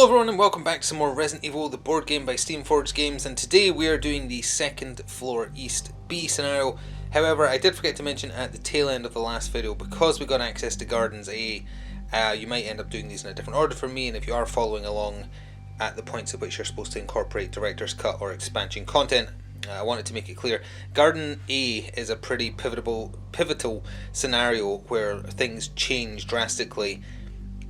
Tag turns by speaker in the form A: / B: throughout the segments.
A: Hello everyone and welcome back to some more Resident Evil, the board game by Steamforged Games, and today we are doing the second floor East B scenario. However, I did forget to mention at the tail end of the last video, because we got access to Gardens A, you might end up doing these in a different order from me, and if you are following along at the points at which you're supposed to incorporate Director's Cut or expansion content, I wanted to make it clear. Garden A is a pretty pivotal scenario where things change drastically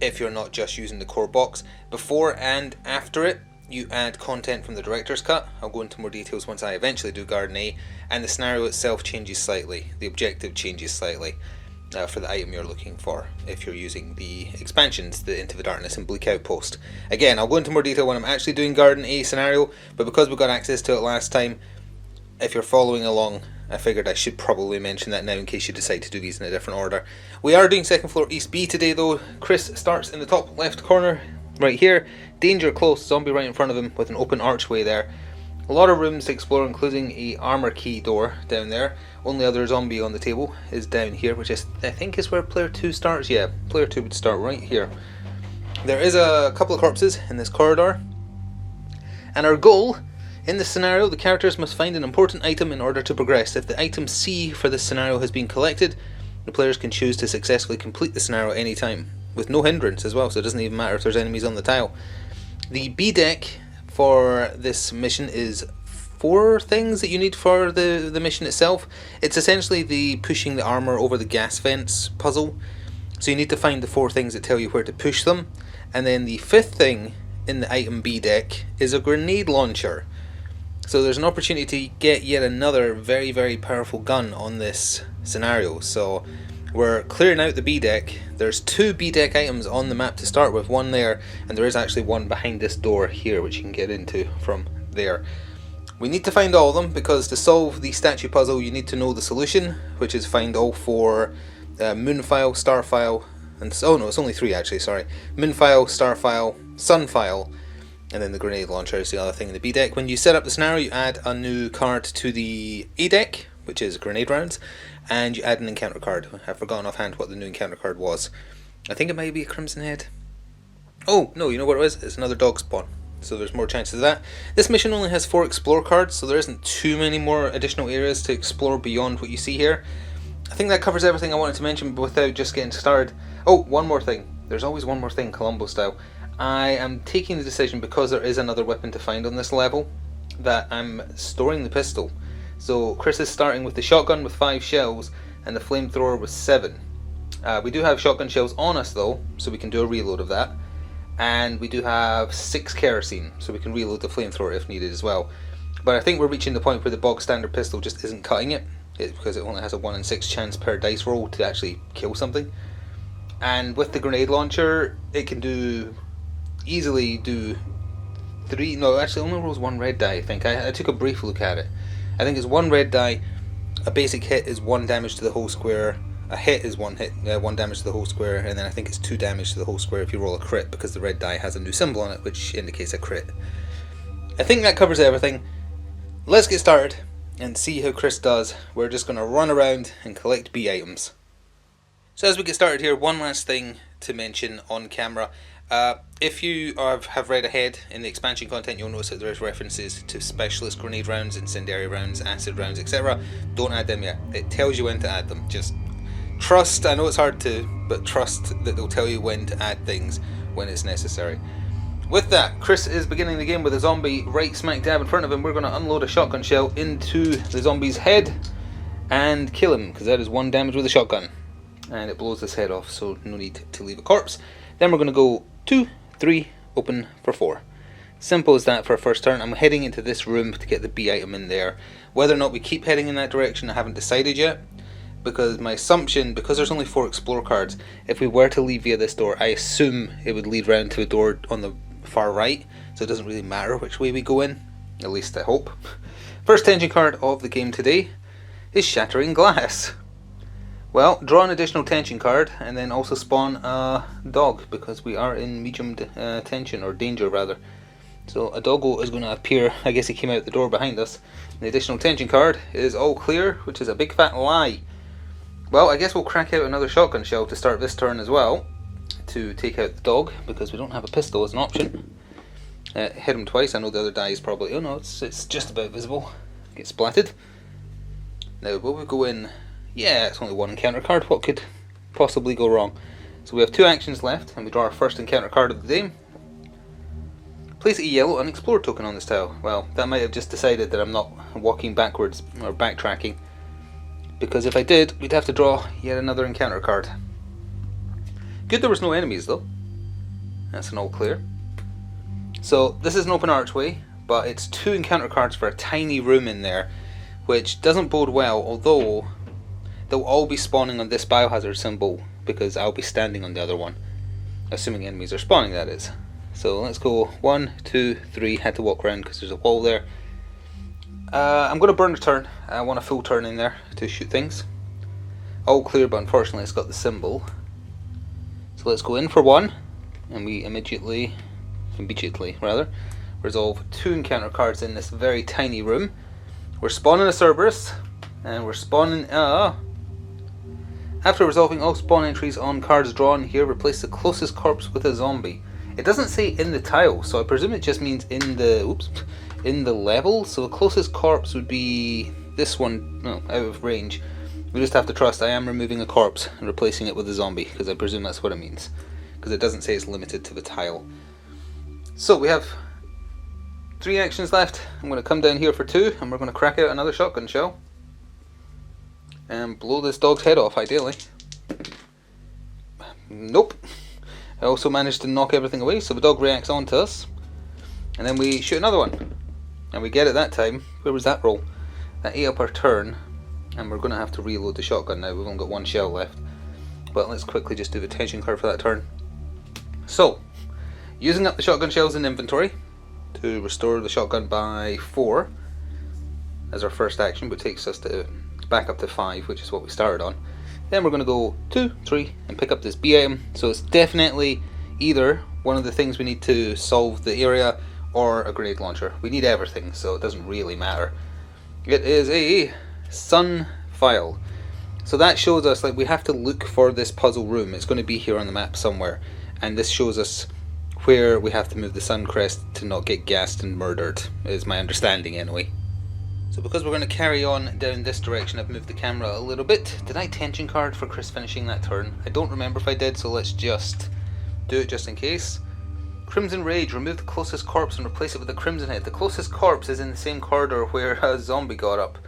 A: if you're not just using the core box. Before and after it, you add content from the Director's Cut. I'll go into more details once I eventually do Garden A, and the scenario itself changes slightly. The objective changes slightly for the item you're looking for if you're using the expansions, the Into the Darkness and Bleak Outpost. Again, I'll go into more detail when I'm actually doing Garden A scenario, but because we got access to it last time, if you're following along, I figured I should probably mention that now in case you decide to do these in a different order. We are doing second floor East B today though. Chris starts in the top left corner, right here. Danger close, zombie right in front of him with an open archway there. A lot of rooms to explore, including a armor key door down there. Only other zombie on the table is down here, which is, I think is where player 2 starts. Yeah, player 2 would start right here. There is a couple of corpses in this corridor. And our goal in this scenario, the characters must find an important item in order to progress. If the item C for this scenario has been collected, the players can choose to successfully complete the scenario at any time, with no hindrance as well, so it doesn't even matter if there's enemies on the tile. The B deck for this mission is 4 things that you need for the mission itself. It's essentially the pushing the armor over the gas vents puzzle. So you need to find the 4 things that tell you where to push them. And then the 5th thing in the item B deck is a grenade launcher. So there's an opportunity to get yet another very, very powerful gun on this scenario. So we're clearing out the B deck. There's 2 B deck items on the map to start with, one there, and there is actually one behind this door here which you can get into from there. We need to find all of them because to solve the statue puzzle you need to know the solution, which is find all 4 Moonfile, Starfile, and oh no, it's only 3 actually, sorry. Moonfile, Starfile, Sunfile, and then the grenade launcher is the other thing in the B deck. When you set up the scenario, you add a new card to the A deck, which is grenade rounds, and you add an encounter card. I've forgotten offhand what the new encounter card was. I think it might be a Crimson Head. Oh, no, you know what it is? It's another dog spawn. So there's more chances of that. This mission only has 4 explore cards, so there isn't too many more additional areas to explore beyond what you see here. I think that covers everything I wanted to mention without just getting started. Oh, one more thing. There's always one more thing, Columbo style. I am taking the decision, because there is another weapon to find on this level, that I'm storing the pistol. So Chris is starting with the shotgun with 5 shells and the flamethrower with 7. We do have shotgun shells on us though, so we can do a reload of that. And we do have 6 kerosene, so we can reload the flamethrower if needed as well. But I think we're reaching the point where the bog standard pistol just isn't cutting it. It's because it only has a 1 in 6 chance per dice roll to actually kill something. And with the grenade launcher, it can easily do 3, no actually only rolls 1 red die I think. I took a brief look at it. I think it's 1 red die, a basic hit is 1 damage to the whole square, a hit is 1 damage to the whole square, and then I think it's 2 damage to the whole square if you roll a crit, because the red die has a new symbol on it which indicates a crit. I think that covers everything. Let's get started and see how Chris does. We're just going to run around and collect B items. So as we get started here, one last thing to mention on camera. If you have read ahead in the expansion content, you'll notice that there's references to specialist grenade rounds, incendiary rounds, acid rounds, etc. Don't add them yet. It tells you when to add them. Just trust, I know it's hard to, but trust that they'll tell you when to add things when it's necessary. With that, Chris is beginning the game with a zombie right smack dab in front of him. We're going to unload a shotgun shell into the zombie's head and kill him, because that is 1 damage with a shotgun. And it blows his head off, so no need to leave a corpse. Then we're going to go 2, 3, open for 4. Simple as that for a first turn. I'm heading into this room to get the B item in there. Whether or not we keep heading in that direction, I haven't decided yet. Because my assumption, because there's only 4 explore cards, if we were to leave via this door, I assume it would lead round to a door on the far right. So it doesn't really matter which way we go in. At least I hope. First tension card of the game today is Shattering Glass. Well, draw an additional tension card and then also spawn a dog, because we are in medium tension, or danger rather. So a doggo is going to appear. I guess he came out the door behind us. The additional tension card is all clear, which is a big fat lie. Well, I guess we'll crack out another shotgun shell to start this turn as well, to take out the dog, because we don't have a pistol as an option. Hit him twice. I know the other die is probably... Oh no, it's just about visible. Get splatted. Now, will we go in... Yeah, it's only one encounter card. What could possibly go wrong? So we have 2 actions left, and we draw our first encounter card of the day. Place a yellow unexplored token on this tile. Well, that might have just decided that I'm not walking backwards or backtracking, because if I did, we'd have to draw yet another encounter card. Good there was no enemies though. That's an all clear. So this is an open archway, but it's 2 encounter cards for a tiny room in there, which doesn't bode well, although they'll all be spawning on this biohazard symbol because I'll be standing on the other one. Assuming enemies are spawning, that is. So let's go 1, 2, 3, had to walk around because there's a wall there. I'm going to burn a turn. I want a full turn in there to shoot things. All clear, but unfortunately it's got the symbol. So let's go in for 1, and we immediately resolve 2 encounter cards in this very tiny room. We're spawning a Cerberus, and we're spawning... After resolving all spawn entries on cards drawn here, replace the closest corpse with a zombie. It doesn't say in the tile, so I presume it just means in the level. So the closest corpse would be this one, no, out of range. We just have to trust I am removing a corpse and replacing it with a zombie, because I presume that's what it means, because it doesn't say it's limited to the tile. So we have 3 actions left. I'm going to come down here for 2, and we're going to crack out another shotgun shell and blow this dog's head off, ideally. Nope. I also managed to knock everything away, so the dog reacts onto us, and then we shoot another one, and we get it that time. Where was that roll? That ate up our turn, and we're going to have to reload the shotgun now. We've only got 1 shell left, but let's quickly just do the tension card for that turn. So, using up the shotgun shells in inventory to restore the shotgun by 4 as our first action, which takes us to back up to 5, which is what we started on. Then we're going to go 2, 3 and pick up this B item. So it's definitely either one of the things we need to solve the area or a grenade launcher. We need everything, so it doesn't really matter. It is a sun file. So that shows us, like, we have to look for this puzzle room. It's going to be here on the map somewhere, and this shows us where we have to move the sun crest to not get gassed and murdered, is my understanding anyway. So because we're going to carry on down this direction, I've moved the camera a little bit. Did I tension card for Chris finishing that turn? I don't remember if I did, so let's just do it just in case. Crimson Rage, remove the closest corpse and replace it with a Crimson Head. The closest corpse is in the same corridor where a zombie got up.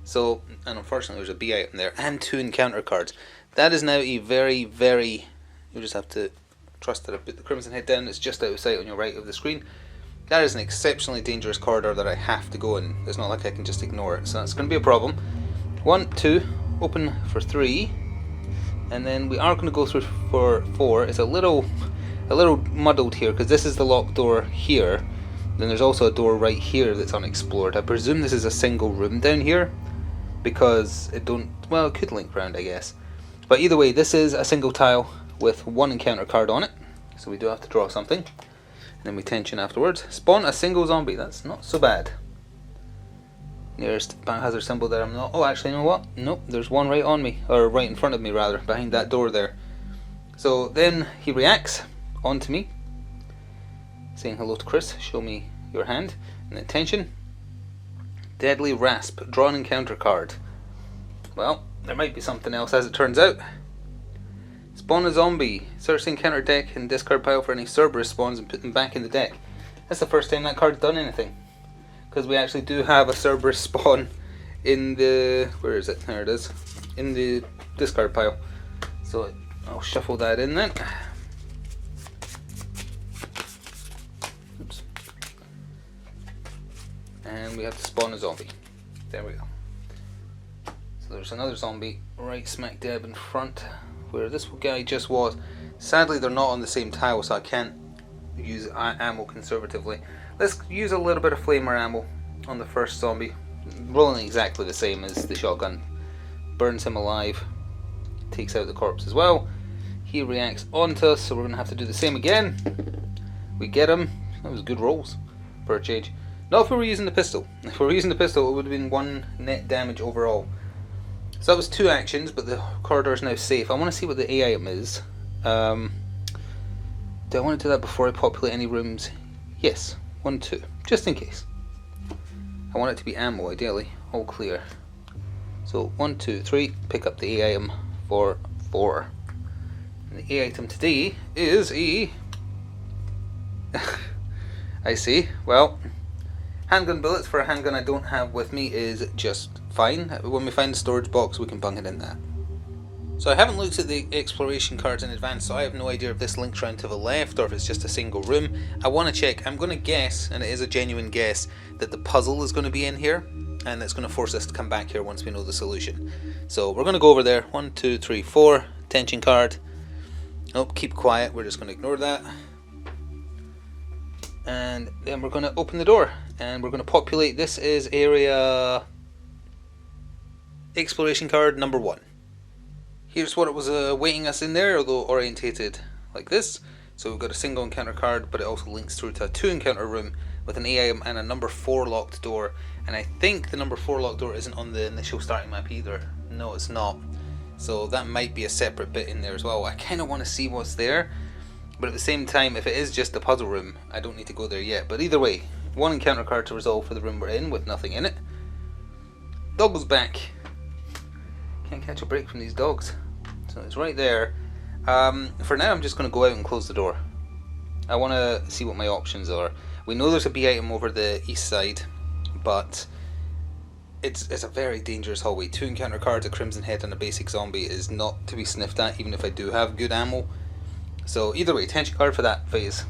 A: So, and unfortunately there's a B item there, and 2 encounter cards. That is now a very, you just have to trust that I put the Crimson Head down. It's just out of sight on your right of the screen. That is an exceptionally dangerous corridor that I have to go in. It's not like I can just ignore it, so that's going to be a problem. 1, 2, open for 3, and then we are going to go through for 4. It's a little muddled here because this is the locked door here. Then there's also a door right here that's unexplored. I presume this is a single room down here because it could link round, I guess. But either way, this is a single tile with 1 encounter card on it, so we do have to draw something. Then we tension afterwards. Spawn a single zombie. That's not so bad. Nearest biohazard symbol that I'm not... Oh, actually, you know what? Nope, there's one right on me. Or right in front of me, rather. Behind that door there. So then he reacts onto me, saying hello to Chris. Show me your hand. And then tension. Deadly Rasp. Draw an encounter card. Well, there might be something else as it turns out. Spawn a zombie. Search the encounter deck and discard pile for any Cerberus spawns and put them back in the deck. That's the first time that card's done anything. Because we actually do have a Cerberus spawn in the... Where is it? There it is. In the discard pile. So I'll shuffle that in then. Oops. And we have to spawn a zombie. There we go. So there's another zombie right smack dab in front where this guy just was. Sadly they're not on the same tile, so I can't use ammo conservatively. Let's use a little bit of flamer ammo on the first zombie. Rolling exactly the same as the shotgun. Burns him alive. Takes out the corpse as well. He reacts onto us, so we're going to have to do the same again. We get him. That was good rolls for a change. Not if we were using the pistol. If we were using the pistol, it would have been 1 net damage overall. So that was 2 actions, but the corridor is now safe. I want to see what the A item is. Do I want to do that before I populate any rooms? Yes. 1, 2, just in case. I want it to be ammo, ideally. All clear. So 1, 2, 3, pick up the A item for 4. And the A item today is a... I see. Well, handgun bullets for a handgun I don't have with me is just fine. When we find the storage box, we can bung it in that. So I haven't looked at the exploration cards in advance, so I have no idea if this links round to the left or if it's just a single room. I want to check. I'm going to guess, and it is a genuine guess, that the puzzle is going to be in here, and it's going to force us to come back here once we know the solution. So we're going to go over there. 1, 2, 3, 4. Attention card. Nope, keep quiet. We're just going to ignore that. And then we're going to open the door, and we're going to populate. This is area exploration card number 1. Here's what it was awaiting us in there, although orientated like this. So we've got a single encounter card, but it also links through to a 2 encounter room with an A item and a number 4 locked door. And I think the number 4 locked door isn't on the initial starting map either. No, it's not. So that might be a separate bit in there as well. I kind of want to see what's there, but at the same time, if it is just a puzzle room, I don't need to go there yet. But either way, 1 encounter card to resolve for the room we're in with nothing in it. Dog was back. Can't catch a break from these dogs. So it's right there. For now I'm just going to go out and close the door. I want to see what my options are. We know there's a B item over the east side, but it's a very dangerous hallway. 2 encounter cards, a crimson head and a basic zombie is not to be sniffed at, even if I do have good ammo. So either way, attention card for that phase.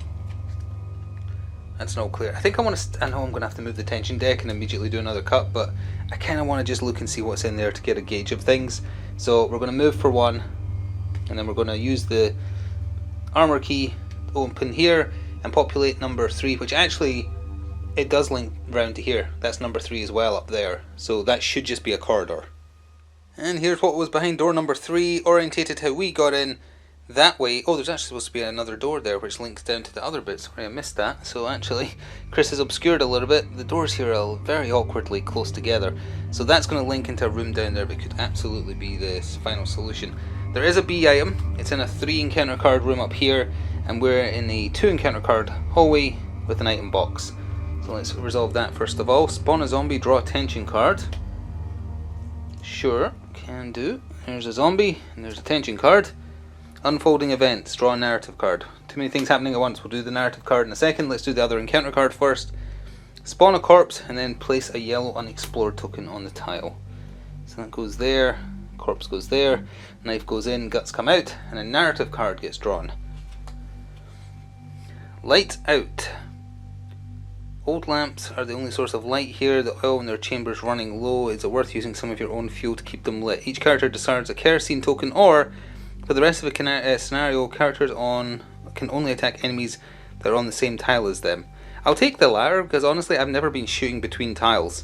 A: That's no clear. I think I want to... I know I'm going to have to move the tension deck and immediately do another cut, but I kind of want to just look and see what's in there to get a gauge of things. So we're going to move for 1, and then we're going to use the armor key to open here and populate number 3, which actually it does link round to here. That's number 3 as well up there. So that should just be a corridor. And here's what was behind door number 3, orientated how we got in. That way. Oh, there's actually supposed to be another door there which links down to the other bits. Sorry, I missed that. So actually, Chris has obscured a little bit. The doors here are very awkwardly close together. So that's going to link into a room down there, but could absolutely be the final solution. There is a B item. It's in a 3 encounter card room up here, and we're in a 2 encounter card hallway with an item box. So let's resolve that first of all. Spawn a zombie, draw a tension card. Sure, can do. There's a zombie, and there's a tension card. Unfolding events, draw a narrative card. Too many things happening at once. We'll do the narrative card in a second. Let's do the other encounter card first. Spawn a corpse and then place a yellow unexplored token on the tile. So that goes there, corpse goes there, knife goes in, guts come out, and a narrative card gets drawn. Light out. Old lamps are the only source of light here. The oil in their chambers running low. Is it worth using some of your own fuel to keep them lit? Each character discards a kerosene token, or for the rest of the scenario, characters can only attack enemies that are on the same tile as them. I'll take the latter, because honestly I've never been shooting between tiles,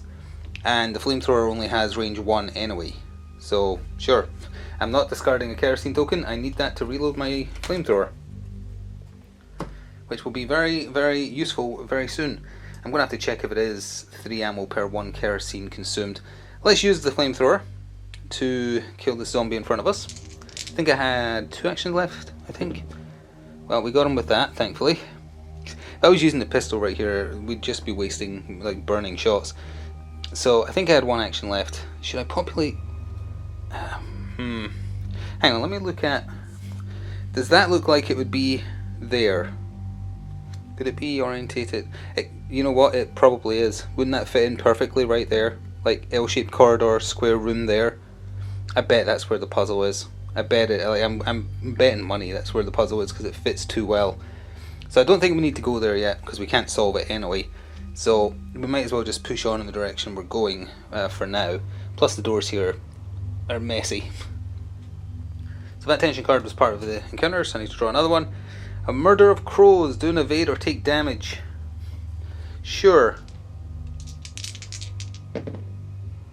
A: and the flamethrower only has range 1 anyway. So sure, I'm not discarding a kerosene token. I need that to reload my flamethrower, which will be very, very useful very soon. I'm going to have to check if it is 3 ammo per 1 kerosene consumed. Let's use the flamethrower to kill this zombie in front of us. I think I had 2 actions left, I think. Well, we got him with that, thankfully. If I was using the pistol right here, we'd just be wasting, like, burning shots. So, I think I had 1 action left. Should I populate... Hang on, let me look at... Does that look like it would be there? Could it be orientated? You know what, it probably is. Wouldn't that fit in perfectly right there? Like, L-shaped corridor, square room there. I bet that's where the puzzle is. I bet it. Like, I'm betting money that's where the puzzle is, because it fits too well. So I don't think we need to go there yet, because we can't solve it anyway. So we might as well just push on in the direction we're going for now. Plus the doors here are messy. So that tension card was part of the encounter, so I need to draw another one. A murder of crows. Do an evade or take damage. Sure.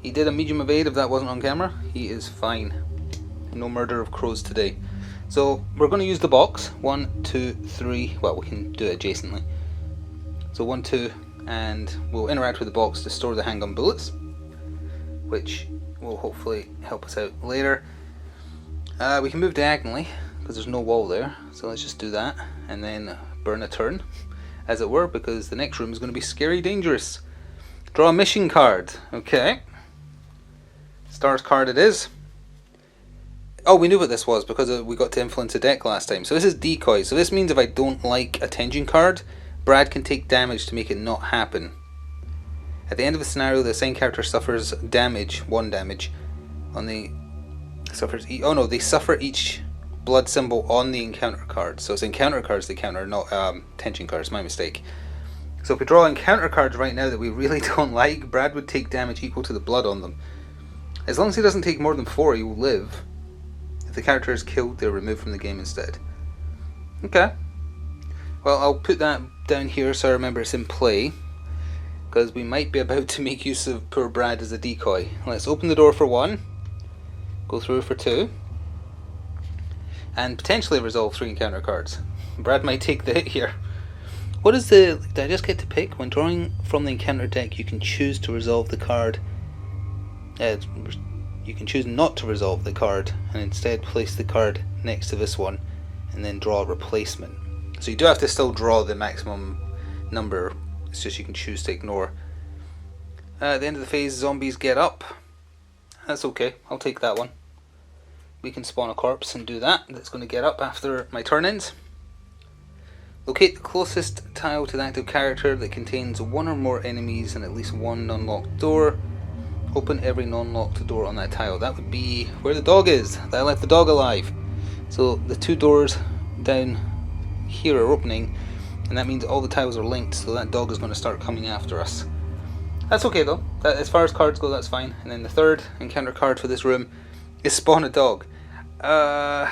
A: He did a medium evade if that wasn't on camera. He is fine. No murder of crows today. So we're going to use the box. 1, 2, 3. Well, we can do it adjacently. So 1, 2, and we'll interact with the box to store the handgun bullets, which will hopefully help us out later. We can move diagonally because there's no wall there. So let's just do that and then burn a turn. as it were, because the next room is going to be scary dangerous. Draw a mission card. Okay. Stars card it is. Oh, we knew what this was because we got to influence a deck last time. So this is decoy. So this means if I don't like a tension card, Brad can take damage to make it not happen. At the end of the scenario, the assigned character suffers damage, 1 damage, on the they suffer each blood symbol on the encounter card. So it's encounter cards they counter, not tension cards. My mistake. So if we draw encounter cards right now that we really don't like, Brad would take damage equal to the blood on them. As long as he doesn't take more than 4, he will live. If the character is killed, they're removed from the game instead. Okay. Well, I'll put that down here so I remember it's in play, because we might be about to make use of poor Brad as a decoy. Let's open the door for 1, go through for 2, and potentially resolve 3 encounter cards. Brad might take the hit here. What is the... Did I just get to pick? When drawing from the encounter deck, you can choose to resolve the card. You can choose not to resolve the card and instead place the card next to this one and then draw a replacement. So you do have to still draw the maximum number, it's just you can choose to ignore. At the end of the phase, zombies get up. That's okay, I'll take that one. We can spawn a corpse and do that. That's going to get up after my turn ends. Locate the closest tile to the active character that contains 1 or more enemies and at least 1 unlocked door. Open every non-locked door on that tile. That would be where the dog is. I left the dog alive. So the 2 doors down here are opening, and that means all the tiles are linked, so that dog is going to start coming after us. That's okay though. As far as cards go, that's fine. And then the 3rd encounter card for this room is spawn a dog. Yeah,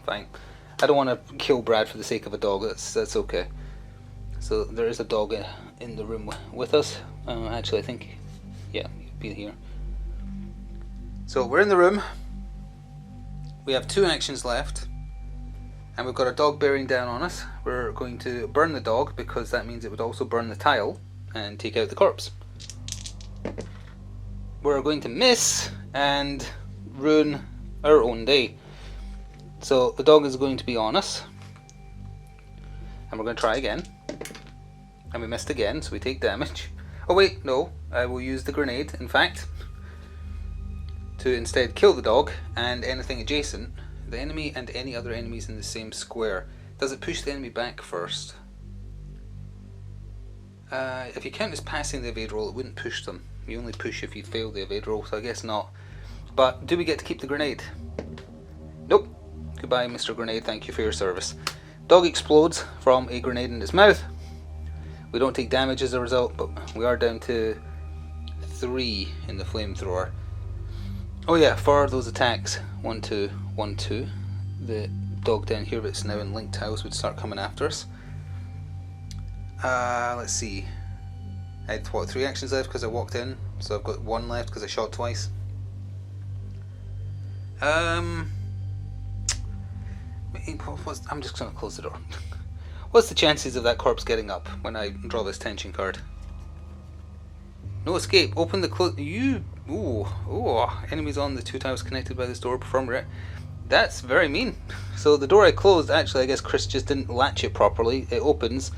A: fine. I don't want to kill Brad for the sake of a dog. That's okay. So there is a dog in the room with us. Actually, I think, yeah, he'd be here. So we're in the room. We have 2 actions left, and we've got a dog bearing down on us. We're going to burn the dog because that means it would also burn the tile and take out the corpse. We're going to miss and ruin our own day. So the dog is going to be on us, and we're going to try again, and we missed again, so we take damage. Oh wait, no, I will use the grenade, in fact, to instead kill the dog and anything adjacent, the enemy and any other enemies in the same square. Does it push the enemy back first? If you count as passing the evade roll, it wouldn't push them. You only push if you fail the evade roll, so I guess not. But do we get to keep the grenade? Nope. Goodbye, Mr. Grenade, thank you for your service. Dog explodes from a grenade in its mouth. We don't take damage as a result, but we are down to 3 in the flamethrower. Oh yeah, for those attacks, 1, 2, 1, 2, the dog down here that's now in linked tiles would start coming after us. Let's see. I had, what, 3 actions left because I walked in, so I've got 1 left because I shot twice. I'm just going to close the door. What's the chances of that corpse getting up when I draw this tension card? No escape. Open the enemies on the 2 tiles connected by this door. Perform That's very mean. So the door I closed, actually I guess Chris just didn't latch it properly. It opens,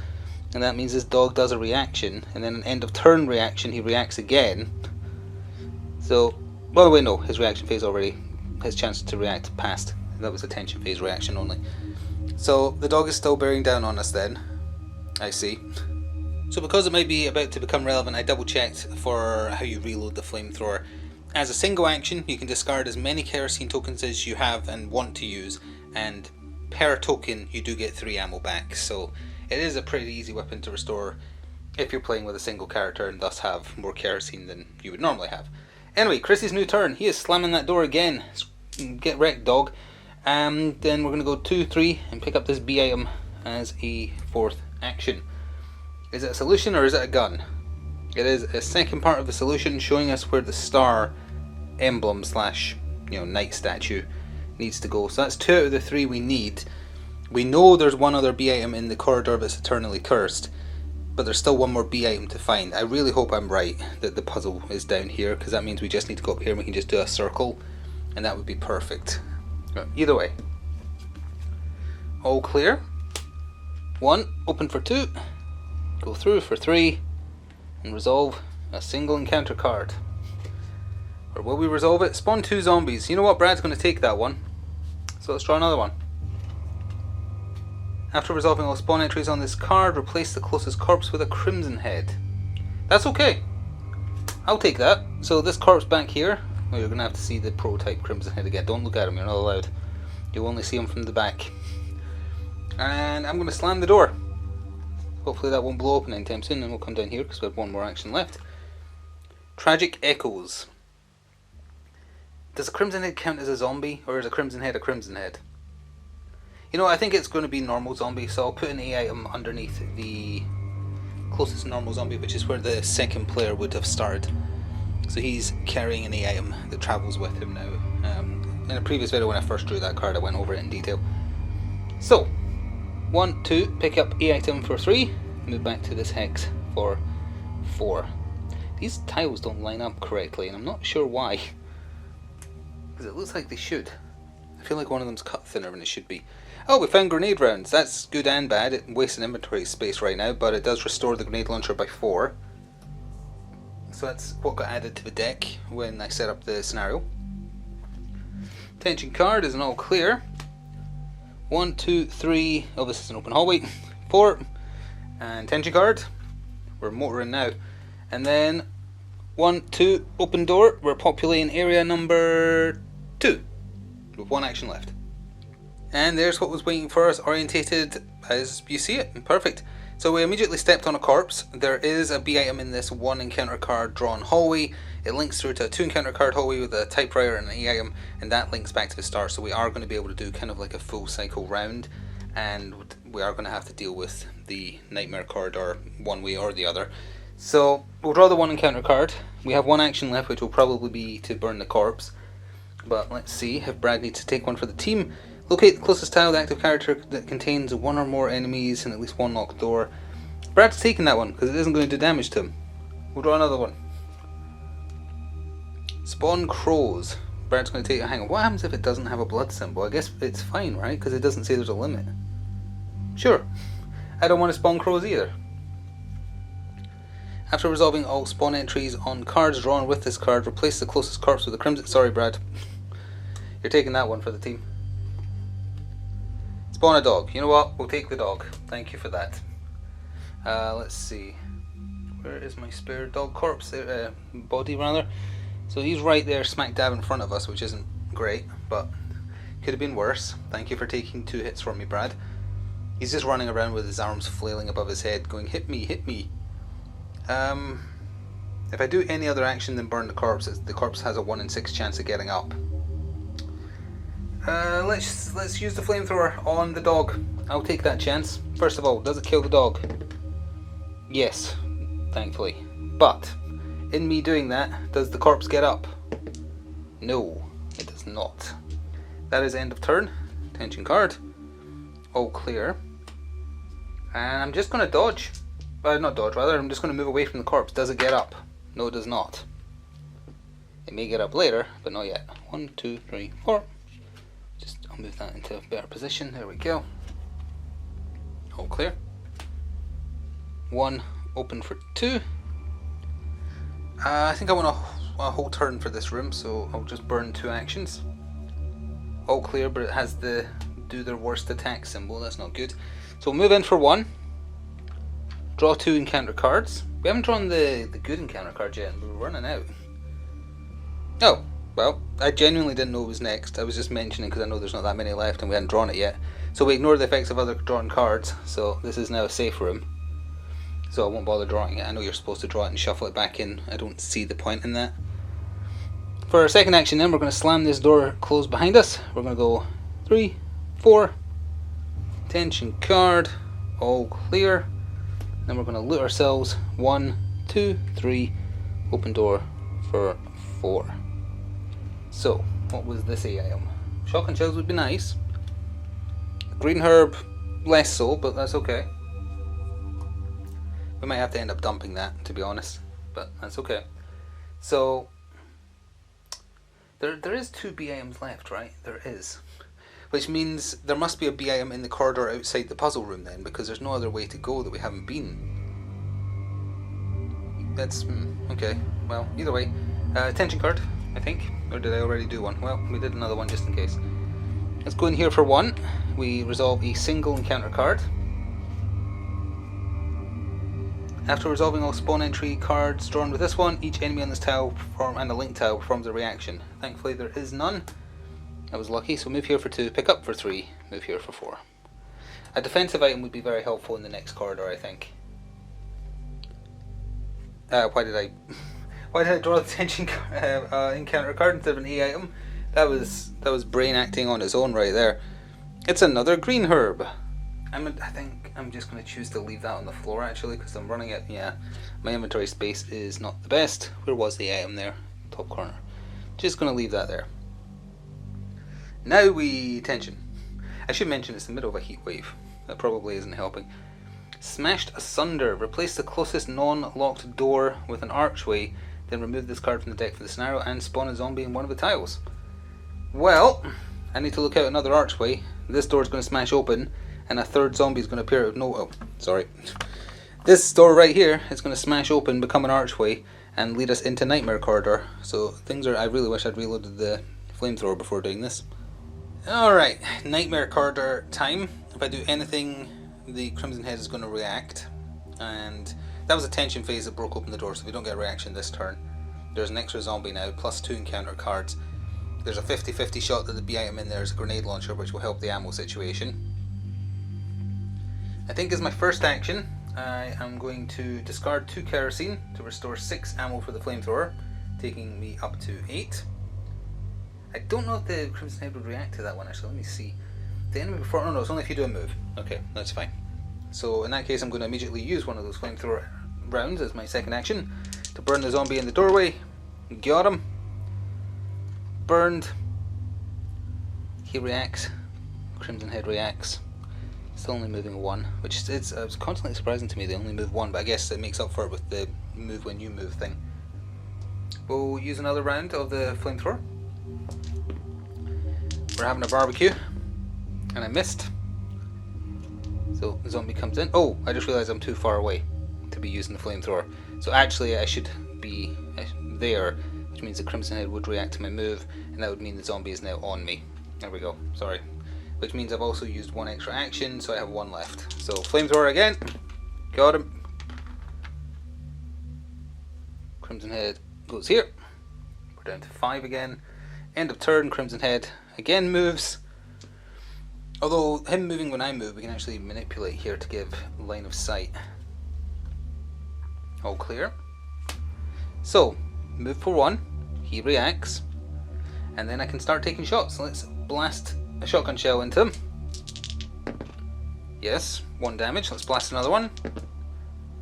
A: and that means this dog does a reaction, and then an end of turn reaction, he reacts again. So, by the way, no, his reaction phase already, his chance to react passed. That was a tension phase reaction only. So the dog is still bearing down on us then. I see. So because it might be about to become relevant, I double checked for how you reload the flamethrower. As a single action, you can discard as many kerosene tokens as you have and want to use, and per token you do get 3 ammo back. So it is a pretty easy weapon to restore if you're playing with a single character and thus have more kerosene than you would normally have. Anyway, Chrissy's new turn. He is slamming that door again. Get wrecked, dog. And then we're going to go 2, 3 and pick up this B item as a 4th action. Is it a solution or is it a gun? It is a second part of the solution, showing us where the star emblem slash knight statue needs to go. So that's 2 out of the 3 we need. We know there's 1 other B item in the corridor that's eternally cursed, but there's still 1 more B item to find. I really hope I'm right that the puzzle is down here, because that means we just need to go up here and we can just do a circle, and that would be perfect. Either way, all clear. 1, open for 2, go through for 3, and resolve a single encounter card. Or will we resolve it? Spawn 2 zombies. You know what, Brad's going to take that one. So let's draw another one. After resolving all spawn entries on this card, replace the closest corpse with a crimson head. That's okay. I'll take that. So this corpse back here, well, you're going to have to see the prototype crimson head again. Don't look at him, you're not allowed. You'll only see him from the back. And I'm going to slam the door. Hopefully that won't blow open anytime soon, and we'll come down here because we have one more action left. Tragic Echoes. Does a crimson head count as a zombie, or is a crimson head a crimson head? You know, I think it's going to be normal zombie, so I'll put an A item underneath the closest normal zombie, which is where the second player would have started. So he's carrying an A item that travels with him now. In a previous video when I first drew that card, I went over it in detail. So, 1, 2, pick up A item for 3, move back to this hex for 4. These tiles don't line up correctly, and I'm not sure why. Because it looks like they should. I feel like one of them's cut thinner than it should be. Oh, we found grenade rounds. That's good and bad. It wastes an inventory space right now, but it does restore the grenade launcher by 4. So that's what got added to the deck when I set up the scenario. Tension card is an all clear. 1, 2, 3. Oh, this is an open hallway. 4. And tension card. We're motoring now. And then 1, 2, open door. We're populating area number 2 with 1 action left. And there's what was waiting for us, orientated as you see it. Perfect. So we immediately stepped on a corpse. There is a B item in this 1 encounter card drawn hallway. It links through to a 2 encounter card hallway with a typewriter and an A item, and that links back to the start. So we are going to be able to do kind of like a full cycle round, and we are going to have to deal with the nightmare corridor one way or the other. So we'll draw the 1 encounter card. We have 1 action left, which will probably be to burn the corpse. But let's see if Brad needs to take one for the team. Locate the closest tile, the active character that contains 1 or more enemies and at least 1 locked door. Brad's taking that one because it isn't going to do damage to him. We'll draw another one. Spawn crows. Brad's going to take a hang on. What happens if it doesn't have a blood symbol? I guess it's fine, right? Because it doesn't say there's a limit. Sure. I don't want to spawn crows either. After resolving all spawn entries on cards drawn with this card, replace the closest corpse with a crimson... Sorry, Brad. You're taking that one for the team. Spawn a dog. You know what? We'll take the dog. Thank you for that. Let's see. Where is my spare dog corpse? Body, rather. So he's right there, smack dab in front of us, which isn't great, but could have been worse. Thank you for taking 2 hits from me, Brad. He's just running around with his arms flailing above his head, going, hit me, hit me. If I do any other action than burn the corpse has a 1 in 6 chance of getting up. Let's use the flamethrower on the dog. I'll take that chance. First of all, does it kill the dog? Yes, thankfully. But in me doing that, does the corpse get up? No, it does not. That is end of turn. Tension card. All clear. And I'm just going to dodge. Not dodge, rather. I'm just going to move away from the corpse. Does it get up? No, it does not. It may get up later, but not yet. 1, 2, 3, 4. I'll move that into a better position. There we go. All clear. 1 open for 2. I think I want a whole turn for this room, so I'll just burn 2 actions. All clear, but it has the do their worst attack symbol. That's not good. So we'll move in for 1. Draw 2 encounter cards. We haven't drawn the good encounter card yet, and we're running out. Oh. Well, I genuinely didn't know it was next. I was just mentioning because I know there's not that many left and we hadn't drawn it yet. So we ignore the effects of other drawn cards, so this is now a safe room. So I won't bother drawing it. I know you're supposed to draw it and shuffle it back in. I don't see the point in that. For our second action then, we're going to slam this door closed behind us. We're going to go 3, 4, tension card, all clear. Then we're going to loot ourselves 1, 2, 3, open door for 4. So, what was this A item? Shock and chills would be nice. Green herb, less so, but that's okay. We might have to end up dumping that, to be honest, but that's okay. So, there is 2 B items left, right? There is. Which means there must be a B item in the corridor outside the puzzle room then, because there's no other way to go that we haven't been. That's... okay, well, either way. Attention card, I think. Or did I already do one? Well, we did another one just in case. Let's go in here for one. We resolve a single encounter card. After resolving all spawn entry cards drawn with this one, each enemy on this tile and a link tile performs a reaction. Thankfully there is none. I was lucky, so move here for 2, pick up for 3, move here for 4. A defensive item would be very helpful in the next corridor, I think. Why did I draw the attention encounter card instead of an A item? That was brain acting on its own right there. It's another green herb. I think I'm just going to choose to leave that on the floor actually, because I'm running it. Yeah, my inventory space is not the best. Where was the item there? Top corner. Just going to leave that there. Now tension. I should mention it's the middle of a heat wave. That probably isn't helping. Smashed asunder. Replace the closest non-locked door with an archway. Then remove this card from the deck for the scenario and spawn a zombie in one of the tiles. Well, I need to look out another archway. This door is going to smash open, and a third zombie is going to appear out of nowhere. Oh, sorry. This door right here is going to smash open, become an archway, and lead us into Nightmare Corridor. So things are... I really wish I'd reloaded the flamethrower before doing this. Alright, Nightmare Corridor time. If I do anything, the Crimson Head is going to react. And that was a tension phase that broke open the door, so we don't get a reaction this turn. There's an extra zombie now, plus 2 encounter cards. There's a 50-50 shot that the B item in there is a grenade launcher, which will help the ammo situation. I think as my first action, I am going to discard 2 kerosene to restore 6 ammo for the flamethrower, taking me up to 8. I don't know if the Crimson Head would react to that one actually, let me see. The enemy before... oh no, it's only if you do a move. Okay, that's fine. So in that case I'm going to immediately use one of those flamethrower rounds as my second action to burn the zombie in the doorway. Got him. Burned. He reacts. Crimson Head reacts. Still only moving 1, which is it's constantly surprising to me they only move 1, but I guess it makes up for it with the move when you move thing. We'll use another round of the flamethrower. We're having a barbecue, and I missed. So the zombie comes in. Oh, I just realised I'm too far away to be using the flamethrower. So actually I should be there, which means the Crimson Head would react to my move, and that would mean the zombie is now on me. There we go, sorry. Which means I've also used 1 extra action, so I have 1 left. So flamethrower again. Got him. Crimson Head goes here. We're down to 5 again. End of turn, Crimson Head again moves. Although him moving when I move, we can actually manipulate here to give line of sight. All clear. So, move for 1. He reacts. And then I can start taking shots. Let's blast a shotgun shell into him. Yes, 1 damage. Let's blast another one.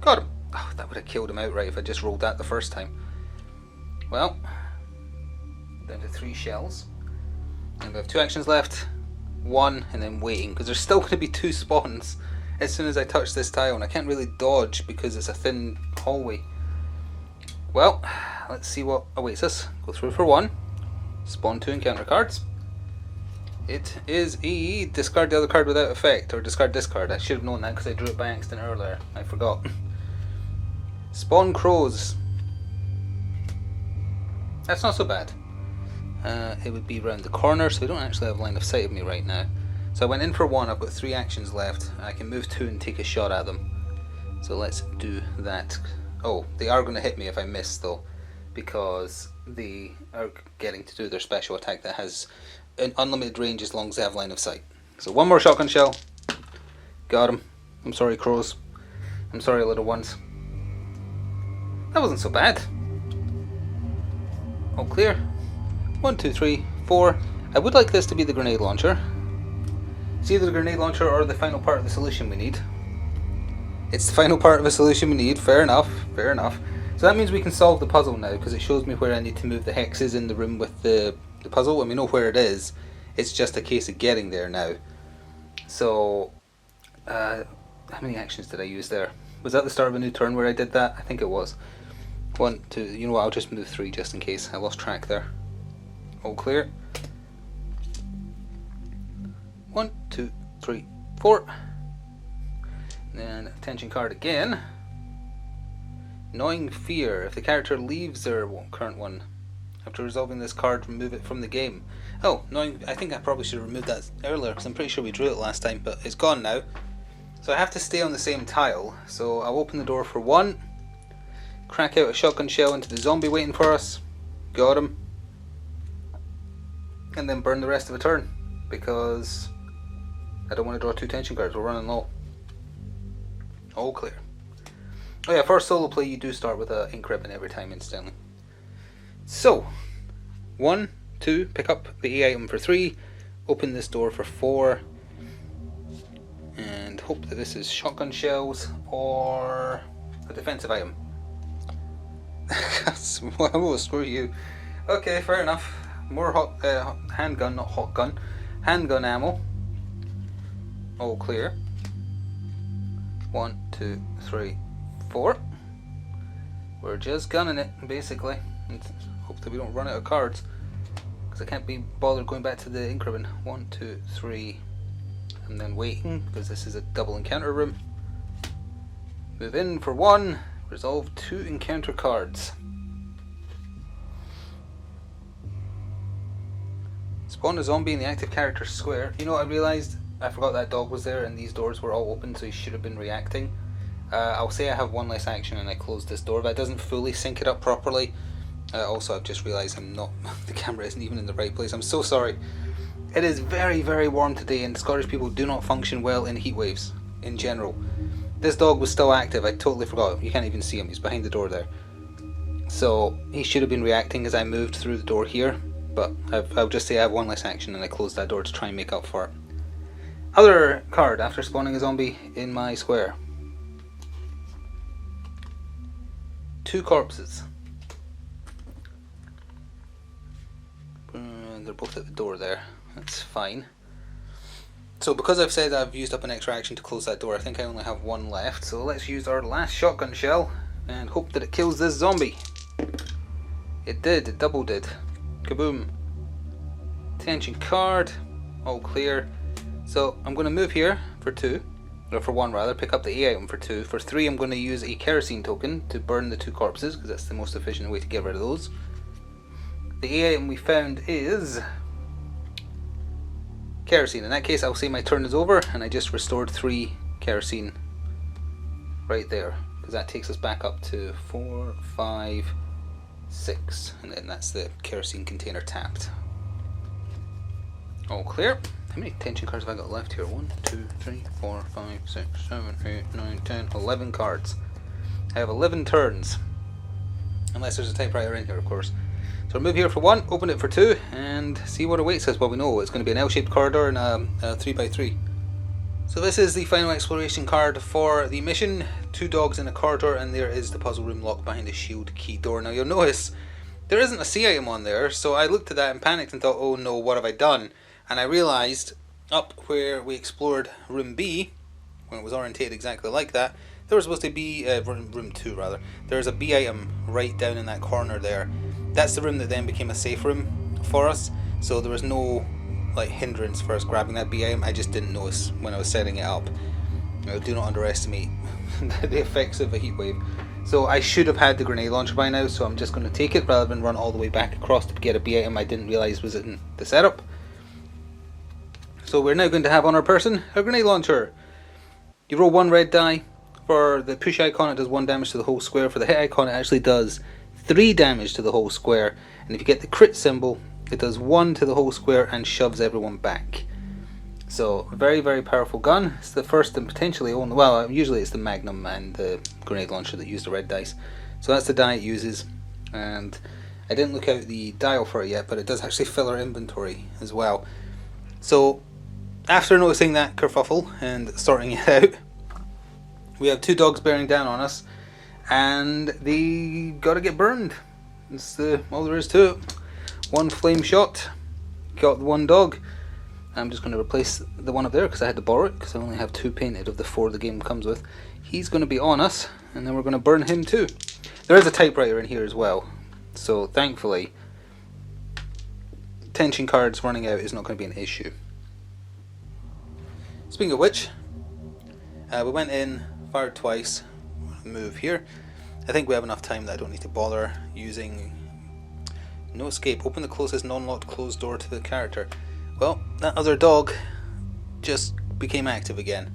A: Got him. Oh, that would have killed him outright if I just rolled that the first time. Well, down to 3 shells. And we have 2 actions left. 1 and then waiting, because there's still going to be 2 spawns as soon as I touch this tile, and I can't really dodge because it's a thin hallway. Well, let's see what awaits us. Go through for 1. Spawn 2 encounter cards. It is a discard the other card without effect, or discard discard. I should have known that because I drew it by accident earlier. I forgot. Spawn crows. That's not so bad. It would be around the corner, so we don't actually have line of sight of me right now. So I went in for 1, I've got 3 actions left. I can move 2 and take a shot at them. So let's do that. Oh, they are going to hit me if I miss though, because they are getting to do their special attack that has an unlimited range as long as they have line of sight. So 1 more shotgun shell. Got him. I'm sorry, crows. I'm sorry, little ones. That wasn't so bad. All clear. 1, 2, 3, 4. I would like this to be the grenade launcher. It's either the grenade launcher or the final part of the solution we need. It's the final part of the solution we need. Fair enough. Fair enough. So that means we can solve the puzzle now, because it shows me where I need to move the hexes in the room with the puzzle, and we know where it is. It's just a case of getting there now. So, how many actions did I use there? Was that the start of a new turn where I did that? I think it was. 1, 2, you know what, I'll just move 3 just in case. I lost track there. All clear. 1, 2, 3, 4. Then attention card again. Gnawing Fear. If the character leaves their current one after resolving this card, remove it from the game. Oh, gnawing. I think I probably should have removed that earlier because I'm pretty sure we drew it last time, but it's gone now. So I have to stay on the same tile. So I'll open the door for 1, crack out a shotgun shell into the zombie waiting for us. Got him. And then burn the rest of a turn because I don't want to draw 2 tension cards. We're running low. All clear. Oh yeah, for solo play you do start with an ink ribbon every time instantly. So, 1, 2, pick up the A item for 3, open this door for 4, and hope that this is shotgun shells or a defensive item. Well, screw you. Okay, fair enough. More handgun, not hot gun. Handgun ammo. All clear. 1, 2, 3, 4. We're just gunning it, basically. And hope that we don't run out of cards, because I can't be bothered going back to the ink ribbon. 1, 2, 3, and then waiting, because this is a double encounter room. Move in for 1, resolve 2 encounter cards. Spawn a zombie in the active character square. You know what I realised? I forgot that dog was there and these doors were all open, so he should have been reacting. I'll say I have 1 less action and I close this door, but it doesn't fully sync it up properly. Also, I've just realised I'm not, the camera isn't even in the right place. I'm so sorry. It is very, very warm today, and Scottish people do not function well in heat waves in general. This dog was still active. I totally forgot. You can't even see him. He's behind the door there. So he should have been reacting as I moved through the door here, but I'll just say I have 1 less action and I closed that door to try and make up for it. Other card after spawning a zombie in my square. 2 corpses. They're both at the door there. That's fine. So because I've said I've used up an extra action to close that door, I think I only have 1 left. So let's use our last shotgun shell and hope that it kills this zombie. It did. It double did. Kaboom. Attention card. All clear. So I'm going to move here for 2, or for 1 rather, pick up the A item for 2. For 3 I'm going to use a kerosene token to burn the 2 corpses, because that's the most efficient way to get rid of those. The A item we found is kerosene. In that case I'll say my turn is over and I just restored 3 kerosene right there, because that takes us back up to 4, 5, 6, and then that's the kerosene container tapped. All clear. How many tension cards have I got left here? 1, 2, 3, 4, 5, 6, 7, 8, 9, 10, 11 cards. I have 11 turns. Unless there's a typewriter in here, of course. So I'll move here for 1, open it for 2, and see what awaits us. Well, we know it's going to be an L-shaped corridor and a 3x3. So this is the final exploration card for the mission. 2 dogs in a corridor, and there is the puzzle room locked behind a shield key door. Now you'll notice there isn't a C item on there, so I looked at that and panicked and thought, oh no, what have I done? And I realised up where we explored room B, when it was orientated exactly like that, there was supposed to be, room 2 rather, there's a B item right down in that corner there. That's the room that then became a safe room for us, so there was no hindrance for us grabbing that B item. I just didn't notice when I was setting it up. Do not underestimate the effects of a heatwave. So I should have had the grenade launcher by now, so I'm just going to take it rather than run all the way back across to get a B item I didn't realise was in the setup. So we're now going to have on our person a grenade launcher. You roll 1 red die. For the push icon it does 1 damage to the whole square. For the hit icon it actually does 3 damage to the whole square. And if you get the crit symbol, it does 1 to the whole square and shoves everyone back. So very, very powerful gun. It's the first and potentially only, well, usually it's the Magnum and the grenade launcher that use the red dice. So that's the die it uses. And I didn't look out the dial for it yet, but it does actually fill our inventory as well. So after noticing that kerfuffle and sorting it out, we have 2 dogs bearing down on us, and they gotta get burned. That's all there is to it. 1 flame shot, got the 1 dog. I'm just going to replace the one up there because I had to borrow it, because I only have 2 painted of the 4 the game comes with. He's going to be on us, and then we're going to burn him too. There is a typewriter in here as well, so thankfully tension cards running out is not going to be an issue. speaking of which, we went in, fired twice, move here. I think we have enough time that I don't need to bother using no escape. Open the closest non-locked closed door to the character. Well, that other dog just became active again.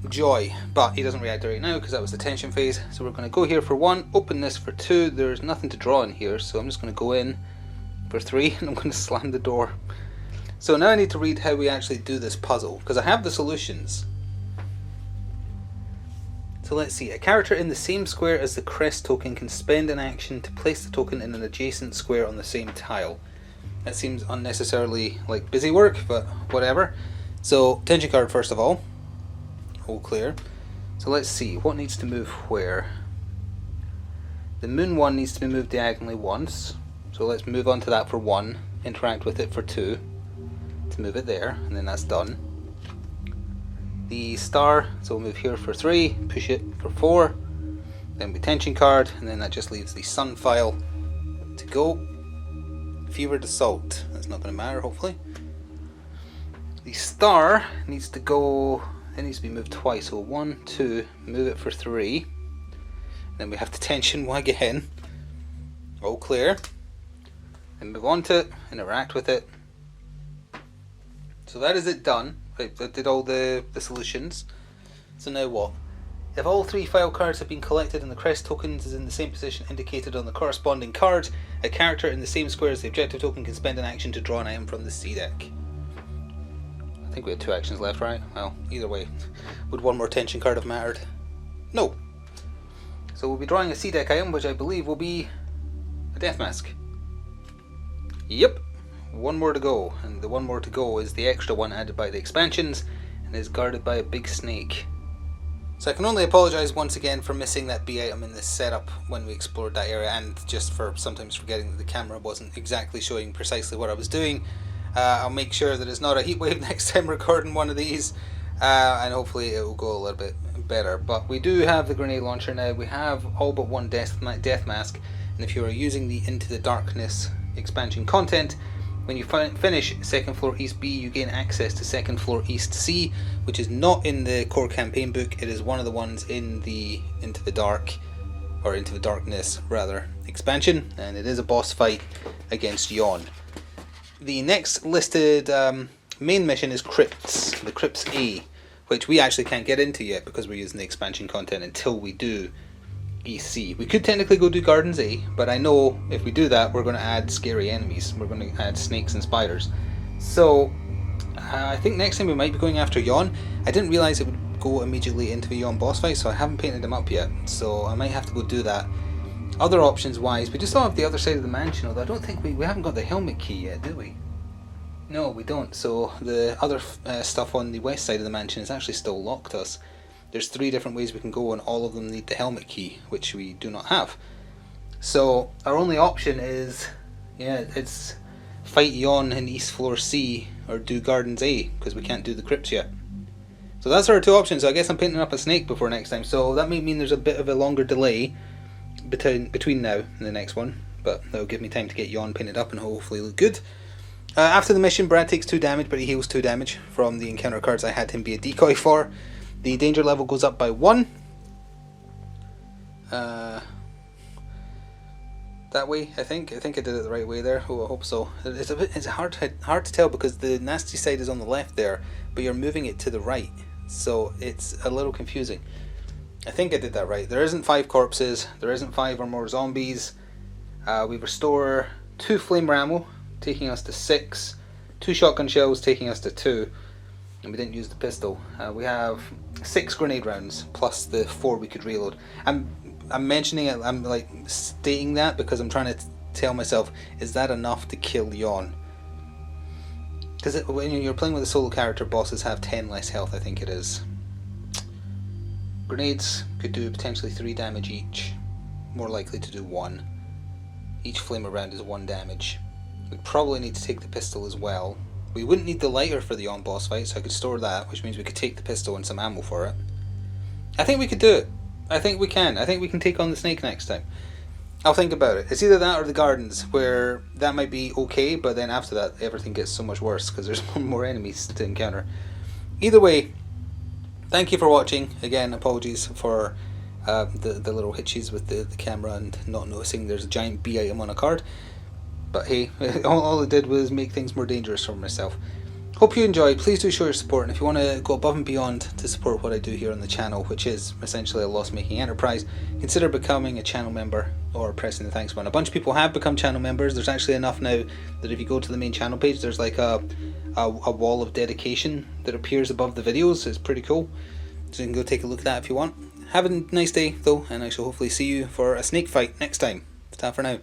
A: Joy. But he doesn't react right now because that was the tension phase. So we're going to go here for 1, open this for 2. There's nothing to draw in here, so I'm just going to go in for 3 and I'm going to slam the door. So now I need to read how we actually do this puzzle, because I have the solutions. So let's see. A character in the same square as the crest token can spend an action to place the token in an adjacent square on the same tile. That seems unnecessarily like busy work, but whatever. So tension card first of all. All clear. So let's see. What needs to move where? The moon one needs to be moved diagonally once. So let's move on to that for 1. Interact with it for 2. To move it there, and then that's done. The star, so we'll move here for 3, push it for 4, then we tension card, and then that just leaves the sun file to go. Fevered Assault, that's not going to matter hopefully. The star needs to go, it needs to be moved twice, so 1, 2, move it for 3, then we have to tension again. All clear. Then move on to it, interact with it. So that is it done. I did all the solutions. So now what? If all 3 file cards have been collected and the crest tokens is in the same position indicated on the corresponding card, a character in the same square as the objective token can spend an action to draw an item from the C deck. I think we had 2 actions left, right? Well, either way. Would 1 more tension card have mattered? No. So we'll be drawing a C deck item, which I believe will be a death mask. Yep. 1 more to go, and the 1 more to go is the extra one added by the expansions and is guarded by a big snake. So I can only apologise once again for missing that B item in this setup when we explored that area, and just for sometimes forgetting that the camera wasn't exactly showing precisely what I was doing. I'll make sure that it's not a heatwave next time recording one of these, and hopefully it will go a little bit better. But we do have the grenade launcher now, we have all but 1 death mask, and if you are using the Into the Darkness expansion content, when you finish Second Floor East B, you gain access to Second Floor East C, which is not in the core campaign book. It is one of the ones in the Into the Darkness rather expansion, and it is a boss fight against Yawn. The next listed main mission is Crypts, the Crypts A, which we actually can't get into yet because we're using the expansion content until we do EC. We could technically go do Gardens A, but I know if we do that we're going to add scary enemies. We're going to add snakes and spiders. So I think next time we might be going after Yawn. I didn't realise it would go immediately into a Yawn boss fight, so I haven't painted him up yet, so I might have to go do that. Other options wise, we just still have the other side of the mansion, although I don't think we haven't got the helmet key yet, do we? No, we don't. So the other stuff on the west side of the mansion is actually still locked us. There's 3 different ways we can go, and all of them need the helmet key, which we do not have. So our only option is, it's fight Yawn in East Floor C or do Gardens A, because we can't do the crypts yet. So that's our 2 options. So I guess I'm painting up a snake before next time. So that may mean there's a bit of a longer delay between now and the next one, but that'll give me time to get Yawn painted up and hopefully look good. After the mission, Brad takes 2 damage, but he heals 2 damage from the encounter cards I had him be a decoy for. The danger level goes up by 1. That way, I think I did it the right way there. Oh, I hope so. It's hard to tell because the nasty side is on the left there, but you're moving it to the right, so it's a little confusing. I think I did that right. There isn't 5 corpses. There isn't 5 or more zombies. We restore 2 flame ammo, taking us to 6. 2 shotgun shells, taking us to 2. And we didn't use the pistol. We have 6 grenade rounds plus the 4 we could reload. I'm mentioning it, I'm like stating that because I'm trying to tell myself, is that enough to kill Yawn? Because when you're playing with a solo character, bosses have 10 less health, I think it is. Grenades could do potentially 3 damage each, more likely to do 1. Each flamer round is 1 damage. We'd probably need to take the pistol as well. We wouldn't need the lighter for the Yawn boss fight, so I could store that, which means we could take the pistol and some ammo for it. I think we could do it. I think we can. I think we can take on the snake next time. I'll think about it. It's either that or the gardens, where that might be okay, but then after that everything gets so much worse because there's more enemies to encounter. Either way, thank you for watching. Again, apologies for the little hitches with the camera and not noticing there's a giant B item on a card. But hey, all it did was make things more dangerous for myself. Hope you enjoyed. Please do show your support, and if you want to go above and beyond to support what I do here on the channel, which is essentially a loss-making enterprise, consider becoming a channel member or pressing the thanks button. A bunch of people have become channel members. There's actually enough now that if you go to the main channel page, there's like a wall of dedication that appears above the videos. It's pretty cool, so you can go take a look at that if you want. Have a nice day though, and I shall hopefully see you for a snake fight next time. Ta for now.